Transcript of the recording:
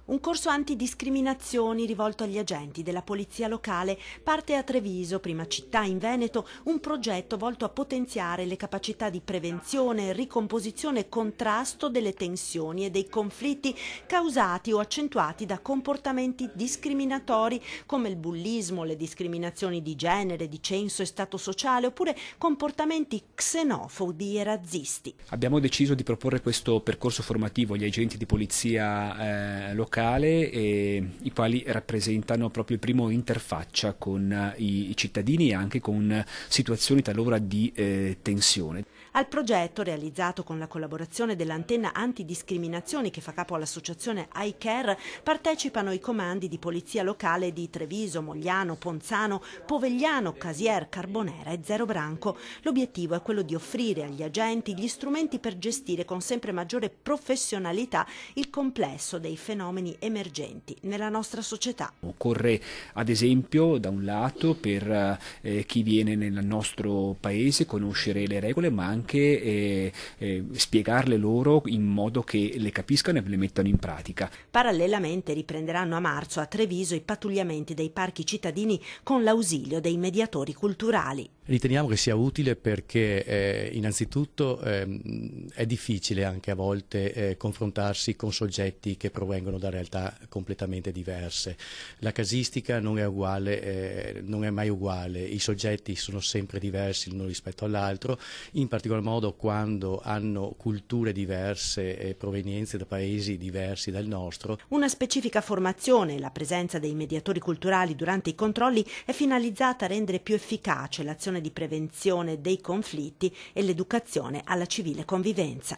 Un corso antidiscriminazioni rivolto agli agenti della polizia locale parte a Treviso, prima città in Veneto, un progetto volto a potenziare le capacità di prevenzione, ricomposizione e contrasto delle tensioni e dei conflitti causati o accentuati da comportamenti discriminatori come il bullismo, le discriminazioni di genere, di censo e stato sociale oppure comportamenti xenofobi e razzisti. Abbiamo deciso di proporre questo percorso formativo agli agenti di polizia locale, i quali rappresentano proprio il primo interfaccia con i cittadini e anche con situazioni talora di tensione. Al progetto, realizzato con la collaborazione dell'antenna antidiscriminazioni che fa capo all'associazione iCare, partecipano i comandi di polizia locale di Treviso, Mogliano, Ponzano, Povegliano, Casier, Carbonera e Zero Branco. L'obiettivo è quello di offrire agli agenti gli strumenti per gestire con sempre maggiore professionalità il complesso dei fenomeni emergenti nella nostra società. Occorre ad esempio da un lato per chi viene nel nostro paese conoscere le regole, ma anche spiegarle loro in modo che le capiscano e le mettano in pratica. Parallelamente riprenderanno a marzo a Treviso i pattugliamenti dei parchi cittadini con l'ausilio dei mediatori culturali. Riteniamo che sia utile perché innanzitutto è difficile anche a volte confrontarsi con soggetti che provengono da realtà completamente diverse. La casistica non è uguale, non è mai uguale, i soggetti sono sempre diversi l'uno rispetto all'altro, in particolar modo quando hanno culture diverse e provenienze da paesi diversi dal nostro. Una specifica formazione e la presenza dei mediatori culturali durante i controlli è finalizzata a rendere più efficace l'azione di prevenzione dei conflitti e l'educazione alla civile convivenza.